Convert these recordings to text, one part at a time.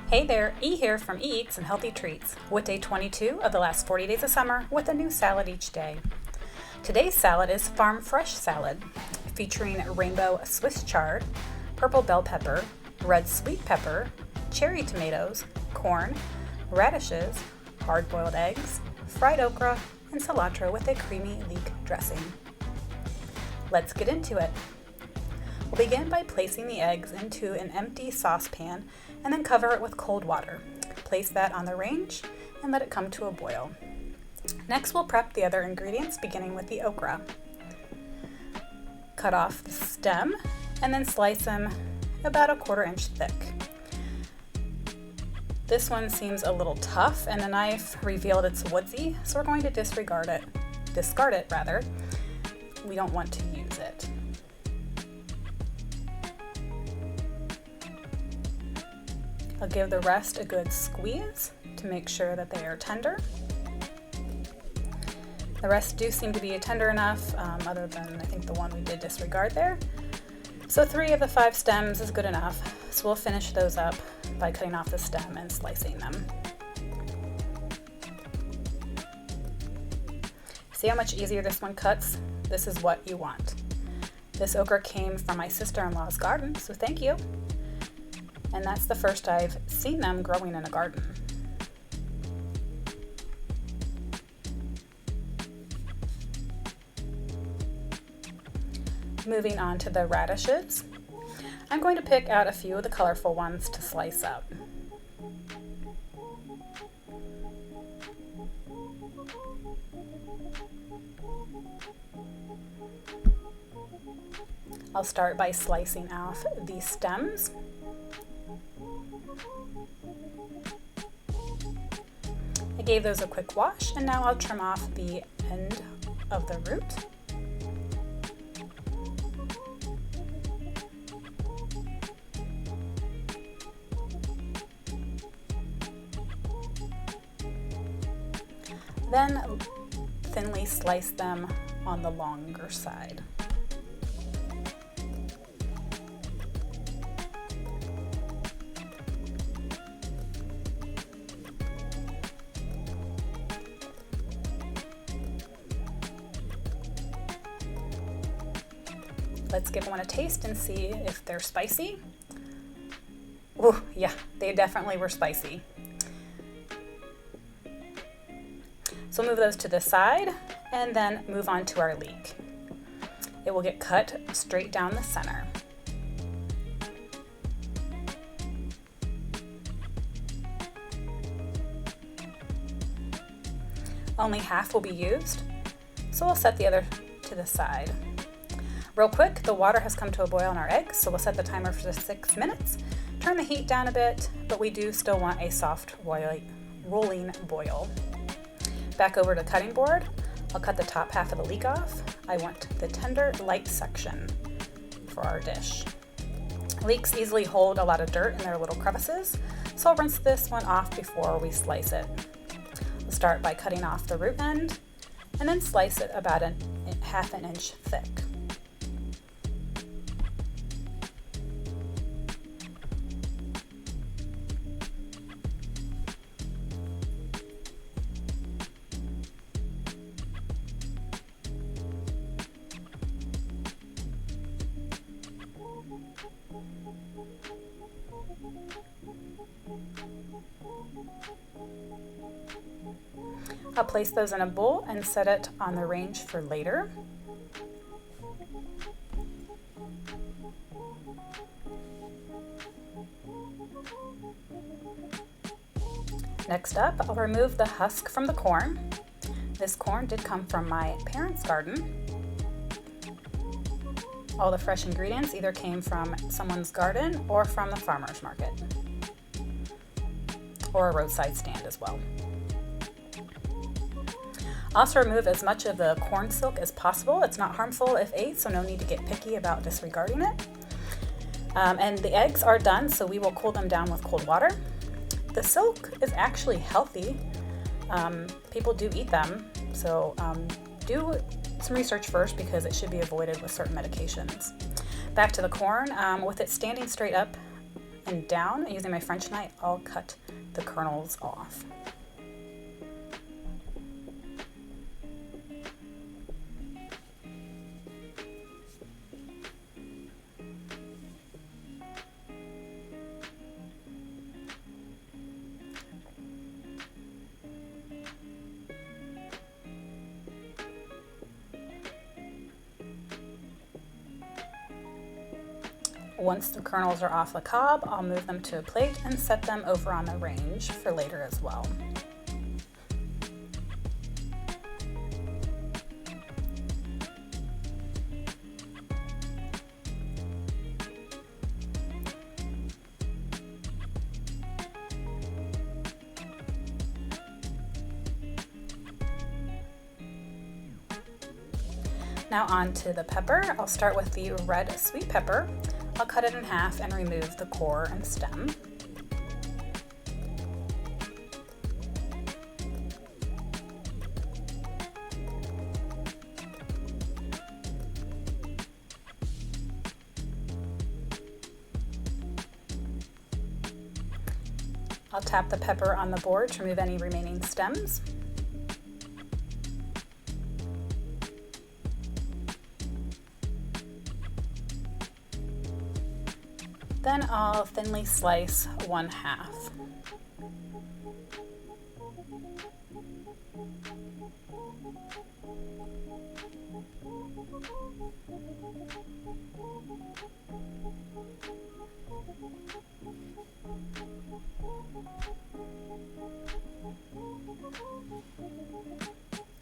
Hey there, E here from eEats and Healthy Treats, with day 22 of the last 40 days of summer with a new salad each day. Today's salad is farm fresh salad, featuring rainbow Swiss chard, purple bell pepper, red sweet pepper, cherry tomatoes, corn, radishes, hard-boiled eggs, fried okra, and cilantro with a creamy leek dressing. Let's get into it. We'll begin by placing the eggs into an empty saucepan and then cover it with cold water. Place that on the range and let it come to a boil. Next, we'll prep the other ingredients, beginning with the okra. Cut off the stem and then slice them about 1/4 inch thick. This one seems a little tough and the knife revealed it's woodsy, so we're going to discard it. We don't want to use it. I'll give the rest a good squeeze to make sure that they are tender. The rest do seem to be tender enough, other than I think the one we did disregard there. So 3 of the 5 stems is good enough. So we'll finish those up by cutting off the stem and slicing them. See how much easier this one cuts? This is what you want. This okra came from my sister-in-law's garden, so thank you. And that's the first I've seen them growing in a garden. Moving on to the radishes, I'm going to pick out a few of the colorful ones to slice up. I'll start by slicing off the stems. I gave those a quick wash, and now I'll trim off the end of the root. Then thinly slice them on the longer side. Let's give one a taste and see if they're spicy. Ooh, yeah, they definitely were spicy. So we'll move those to the side and then move on to our leek. It will get cut straight down the center. Only half will be used, so we'll set the other to the side. Real quick, the water has come to a boil in our eggs, so we'll set the timer for 6 minutes. Turn the heat down a bit, but we do still want a soft rolling boil. Back over to the cutting board, I'll cut the top half of the leek off. I want the tender, light section for our dish. Leeks easily hold a lot of dirt in their little crevices, so I'll rinse this one off before we slice it. We'll start by cutting off the root end and then slice it about 1/2 inch thick. I'll place those in a bowl and set it on the range for later. Next up, I'll remove the husk from the corn. This corn did come from my parents' garden. All the fresh ingredients either came from someone's garden or from the farmer's market, or a roadside stand as well. Also remove as much of the corn silk as possible. It's not harmful if ate, so no need to get picky about disregarding it. And the eggs are done, so we will cool them down with cold water. The silk is actually healthy. People do eat them, so do some research first because it should be avoided with certain medications. Back to the corn, with it standing straight up and down. Using my French knife, I'll cut the kernels off. Once the kernels are off the cob, I'll move them to a plate and set them over on the range for later as well. Now on to the pepper. I'll start with the red sweet pepper. I'll cut it in half and remove the core and stem. I'll tap the pepper on the board to remove any remaining stems. Then I'll thinly slice 1/2.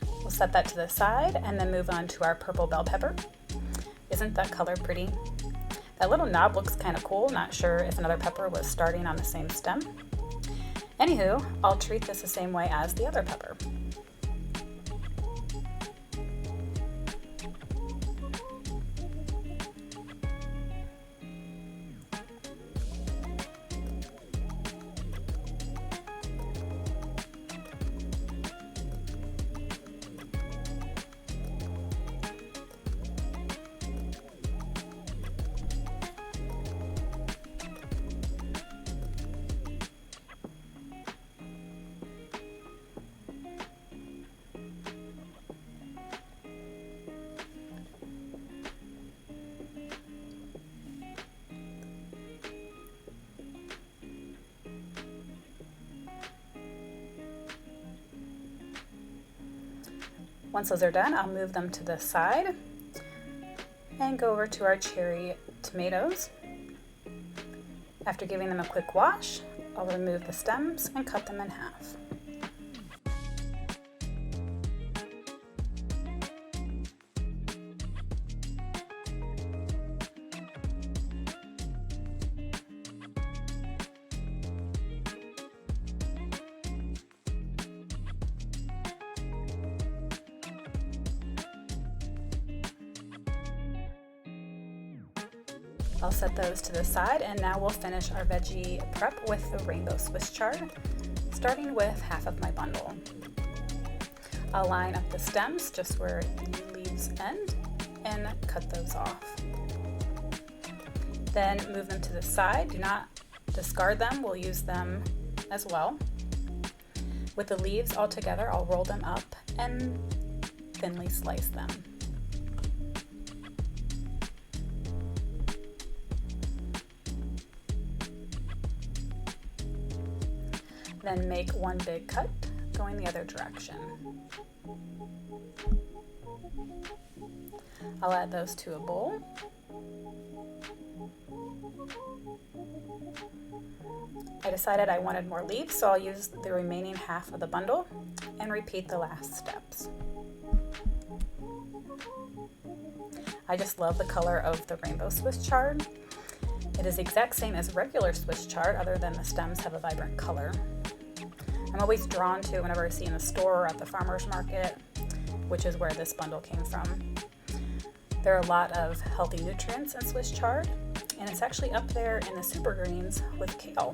We'll set that to the side and then move on to our purple bell pepper. Isn't that color pretty? That little knob looks kind of cool. Not sure if another pepper was starting on the same stem. Anywho, I'll treat this the same way as the other pepper. Once those are done, I'll move them to the side and go over to our cherry tomatoes. After giving them a quick wash, I'll remove the stems and cut them in half. I'll set those to the side, and now we'll finish our veggie prep with the rainbow Swiss chard, starting with half of my bundle. I'll line up the stems just where the leaves end and cut those off. Then move them to the side. Do not discard them, we'll use them as well. With the leaves all together, I'll roll them up and thinly slice them. Then make one big cut going the other direction. I'll add those to a bowl. I decided I wanted more leaves, so I'll use the remaining half of the bundle and repeat the last steps. I just love the color of the rainbow Swiss chard. It is the exact same as regular Swiss chard, other than the stems have a vibrant color. I'm always drawn to it whenever I see in the store or at the farmer's market, which is where this bundle came from. There are a lot of healthy nutrients in Swiss chard, and it's actually up there in the super greens with kale.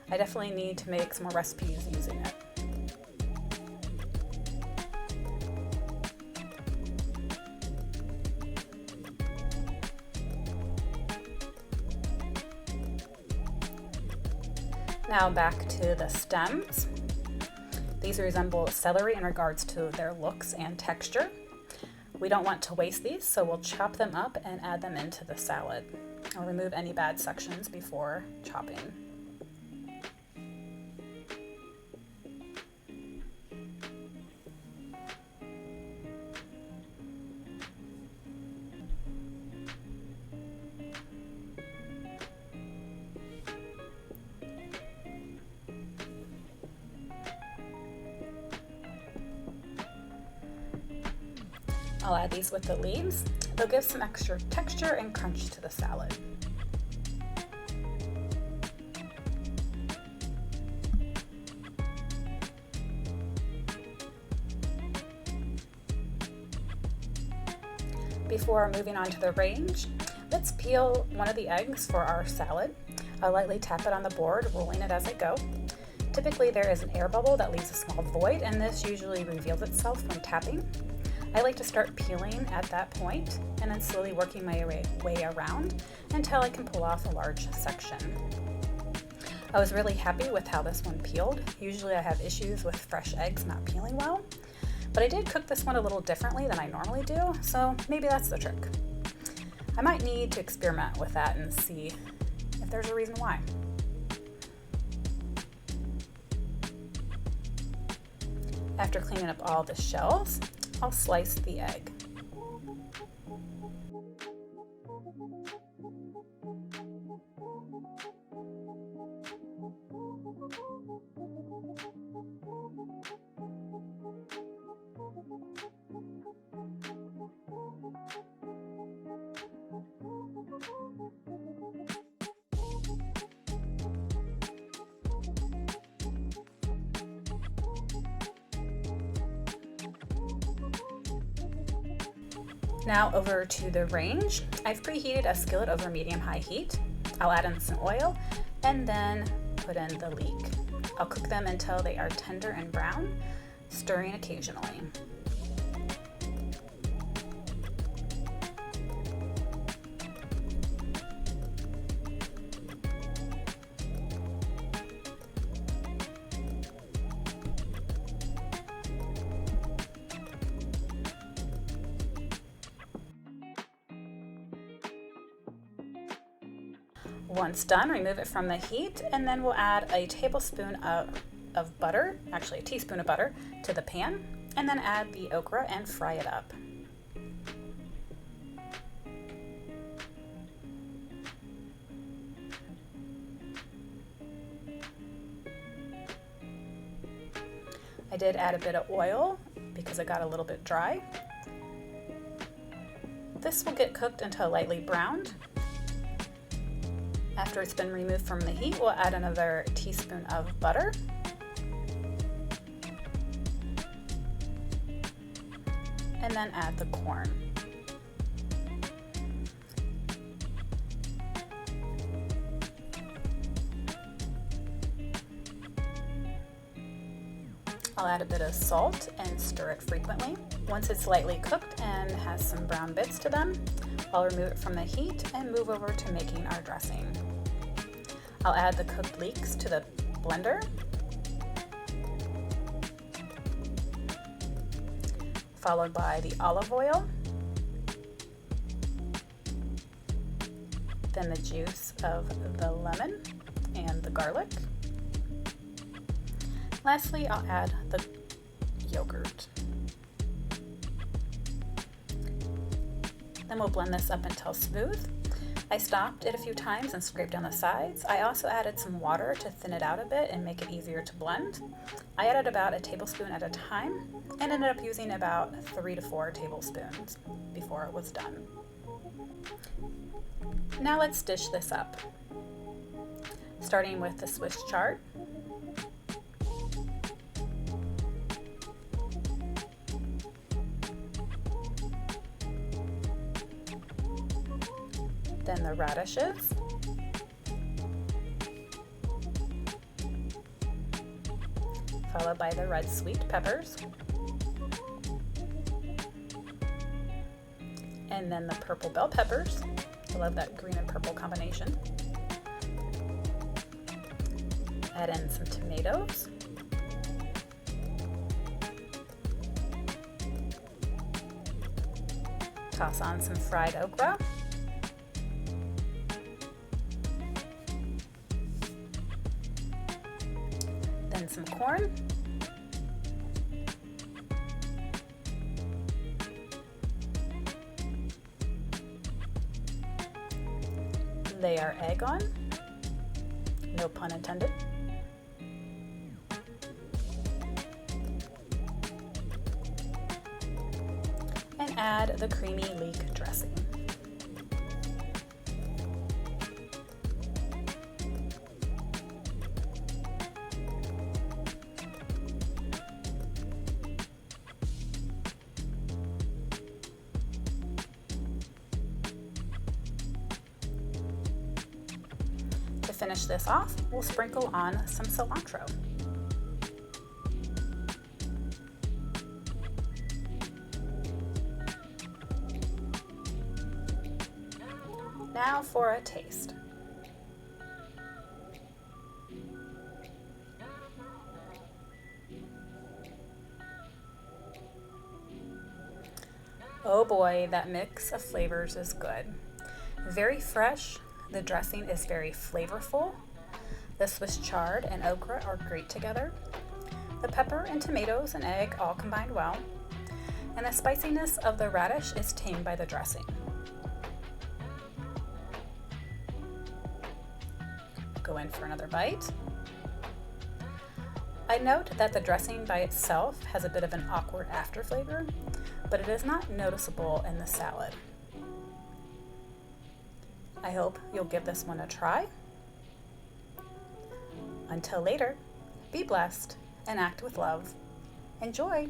I definitely need to make some more recipes using it. Now back to the stems. These resemble celery in regards to their looks and texture. We don't want to waste these, so we'll chop them up and add them into the salad. I'll remove any bad sections before chopping. I'll add these with the leaves. They'll give some extra texture and crunch to the salad. Before moving on to the range, let's peel one of the eggs for our salad. I'll lightly tap it on the board, rolling it as I go. Typically there is an air bubble that leaves a small void, and this usually reveals itself when tapping. I like to start peeling at that point and then slowly working my way around until I can pull off a large section. I was really happy with how this one peeled. Usually I have issues with fresh eggs not peeling well, but I did cook this one a little differently than I normally do, so maybe that's the trick. I might need to experiment with that and see if there's a reason why. After cleaning up all the shells, I'll slice the egg. Now over to the range. I've preheated a skillet over medium-high heat. I'll add in some oil and then put in the leek. I'll cook them until they are tender and brown, stirring occasionally. Once done, remove it from the heat, and then we'll add a tablespoon of butter, actually a teaspoon of butter, to the pan, and then add the okra and fry it up. I did add a bit of oil because it got a little bit dry. This will get cooked until lightly browned. After it's been removed from the heat, we'll add another teaspoon of butter. And then add the corn. I'll add a bit of salt and stir it frequently. Once it's lightly cooked and has some brown bits to them, I'll remove it from the heat and move over to making our dressing. I'll add the cooked leeks to the blender. Followed by the olive oil. Then the juice of the lemon and the garlic. Lastly, I'll add the yogurt. Then we'll blend this up until smooth. I stopped it a few times and scraped down the sides. I also added some water to thin it out a bit and make it easier to blend. I added about a tablespoon at a time and ended up using about 3 to 4 tablespoons before it was done. Now let's dish this up. Starting with the Swiss chard. Then the radishes, followed by the red sweet peppers, and then the purple bell peppers. I love that green and purple combination. Add in some tomatoes. Toss on some fried okra. Then some corn. Lay our egg on, no pun intended. And add the Creamy Leek Dressing. To finish this off, we'll sprinkle on some cilantro. Now for a taste. Oh boy, that mix of flavors is good. Very fresh. The dressing is very flavorful. The Swiss chard and okra are great together. The pepper and tomatoes and egg all combined well. And the spiciness of the radish is tamed by the dressing. Go in for another bite. I note that the dressing by itself has a bit of an awkward after flavor, but it is not noticeable in the salad. I hope you'll give this one a try. Until later, be blessed and act with love. Enjoy!